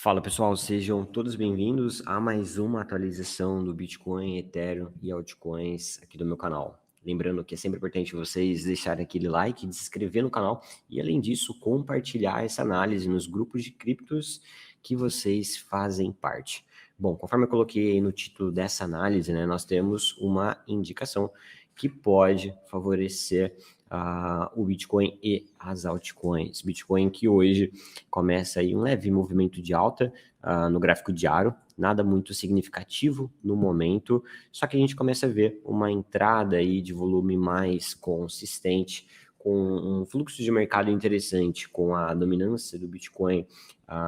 Fala pessoal, sejam todos bem-vindos a mais uma atualização do Bitcoin, Ethereum e altcoins aqui do meu canal. Lembrando que é sempre importante vocês deixarem aquele like, se inscrever no canal e, além disso, compartilhar essa análise nos grupos de criptos que vocês fazem parte. Bom, conforme eu coloquei aí no título dessa análise, né, nós temos uma indicação que pode favorecer o Bitcoin e as altcoins. Bitcoin que hoje começa aí um leve movimento de alta no gráfico diário, nada muito significativo no momento, só que a gente começa a ver uma entrada aí de volume mais consistente, com um fluxo de mercado interessante, com a dominância do Bitcoin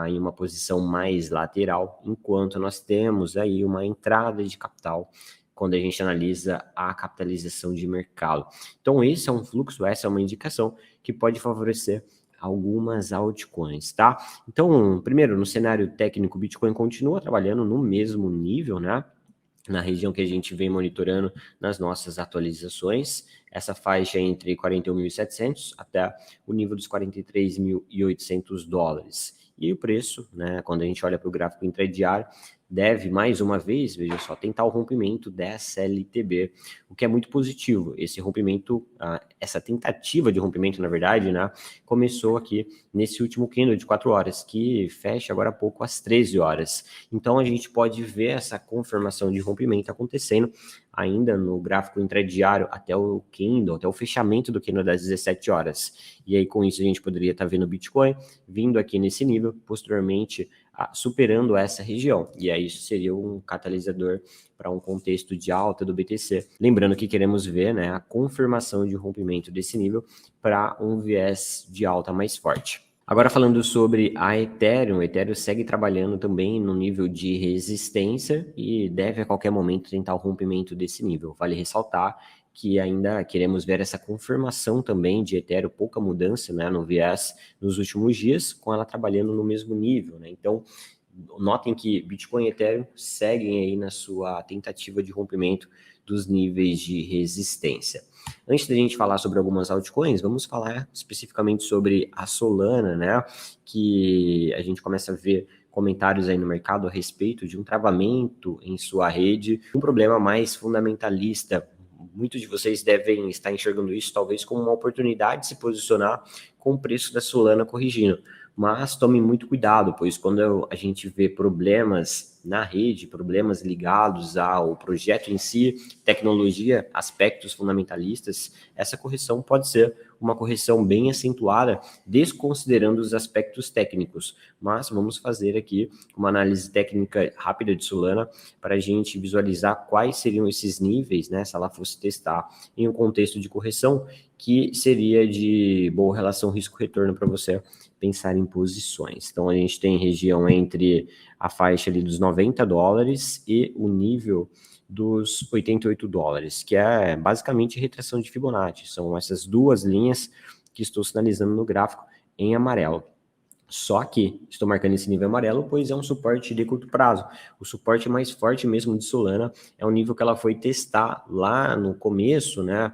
em uma posição mais lateral, enquanto nós temos aí uma entrada de capital quando a gente analisa a capitalização de mercado. Então esse é um fluxo, essa é uma indicação que pode favorecer algumas altcoins, tá? Então, primeiro, no cenário técnico, o Bitcoin continua trabalhando no mesmo nível, né? Na região que a gente vem monitorando nas nossas atualizações, essa faixa é entre 41.700 até o nível dos 43.800 dólares. E o preço, né, quando a gente olha para o gráfico intradiário, deve, mais uma vez, veja só, tentar o rompimento dessa LTB, o que é muito positivo. Esse rompimento, essa tentativa de rompimento, na verdade, né, começou aqui nesse último candle de 4 horas, que fecha agora há pouco às 13 horas. Então, a gente pode ver essa confirmação de rompimento acontecendo ainda no gráfico intradiário até o candle, até o fechamento do candle das 17 horas. E aí, com isso, a gente poderia estar vendo o Bitcoin vindo aqui nesse nível, posteriormente superando essa região. E aí isso seria um catalisador para um contexto de alta do BTC. Lembrando que queremos ver, né, a confirmação de rompimento desse nível para um viés de alta mais forte. Agora falando sobre a Ethereum, o Ethereum segue trabalhando também no nível de resistência e deve a qualquer momento tentar o rompimento desse nível. Vale ressaltar que ainda queremos ver essa confirmação também de Ethereum, pouca mudança, né, no viés nos últimos dias, com ela trabalhando no mesmo nível, né? Então, notem que Bitcoin e Ethereum seguem aí na sua tentativa de rompimento dos níveis de resistência. Antes da gente falar sobre algumas altcoins, vamos falar especificamente sobre a Solana, né? Que a gente começa a ver comentários aí no mercado a respeito de um travamento em sua rede, um problema mais fundamentalista. Muitos de vocês devem estar enxergando isso talvez como uma oportunidade de se posicionar com o preço da Solana corrigindo. Mas tome muito cuidado, pois quando a gente vê problemas na rede, problemas ligados ao projeto em si, tecnologia, aspectos fundamentalistas, essa correção pode ser uma correção bem acentuada, desconsiderando os aspectos técnicos. Mas vamos fazer aqui uma análise técnica rápida de Solana para a gente visualizar quais seriam esses níveis, né, se ela fosse testar em um contexto de correção, que seria de boa relação risco-retorno para você pensar em posições. Então, a gente tem região entre a faixa ali dos 90 dólares e o nível dos 88 dólares, que é basicamente retração de Fibonacci. São essas duas linhas que estou sinalizando no gráfico em amarelo. Só que estou marcando esse nível amarelo, pois é um suporte de curto prazo. O suporte mais forte mesmo de Solana é o nível que ela foi testar lá no começo, né?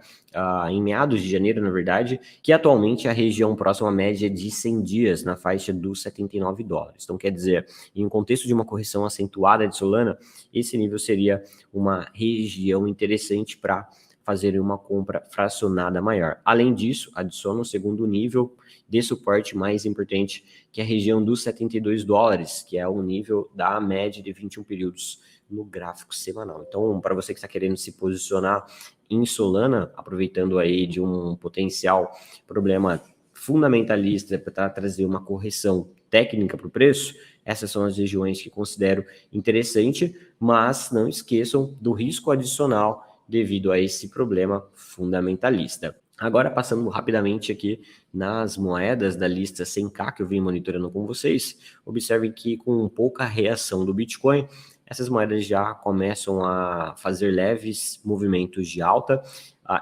Em meados de janeiro, na verdade, que atualmente é a região próxima à média de 100 dias, na faixa dos 79 dólares. Então, quer dizer, em um contexto de uma correção acentuada de Solana, esse nível seria uma região interessante para fazer uma compra fracionada maior. Além disso, adiciona um segundo nível de suporte mais importante, que é a região dos 72 dólares, que é o nível da média de 21 períodos no gráfico semanal. Então, para você que está querendo se posicionar em Solana, aproveitando aí de um potencial problema fundamentalista para trazer uma correção técnica para o preço, essas são as regiões que considero interessante, mas não esqueçam do risco adicional devido a esse problema fundamentalista. Agora, passando rapidamente aqui nas moedas da lista 100K que eu vim monitorando com vocês, observem que com pouca reação do Bitcoin, essas moedas já começam a fazer leves movimentos de alta.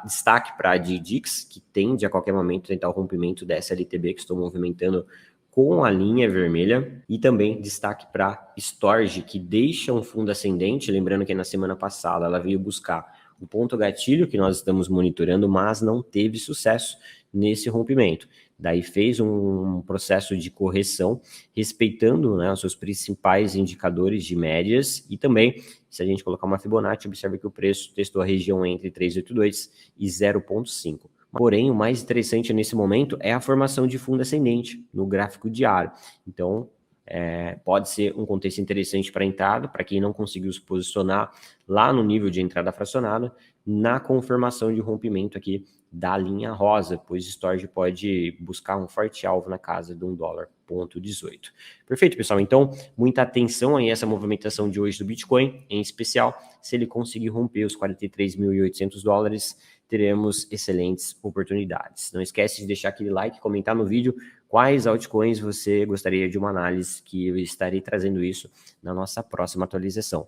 Destaque para a DDX, que tende a qualquer momento tentar o rompimento dessa LTB que estou movimentando com a linha vermelha, e também destaque para Storj, que deixa um fundo ascendente, lembrando que na semana passada ela veio buscar o ponto gatilho que nós estamos monitorando, mas não teve sucesso nesse rompimento. daí fez um processo de correção, respeitando, né, os seus principais indicadores de médias, e também, se a gente colocar uma Fibonacci, observa que o preço testou a região entre 382 e 0,5. Porém, o mais interessante nesse momento é a formação de fundo ascendente no gráfico diário. Então, pode ser um contexto interessante para entrada, para quem não conseguiu se posicionar lá no nível de entrada fracionada, na confirmação de rompimento aqui da linha rosa, pois o storage pode buscar um forte alvo na casa de $1,18. Perfeito, pessoal? Então, muita atenção aí essa movimentação de hoje do Bitcoin, em especial, se ele conseguir romper os $43.800, teremos excelentes oportunidades. Não esquece de deixar aquele like, comentar no vídeo quais altcoins você gostaria de uma análise, que eu estarei trazendo isso na nossa próxima atualização.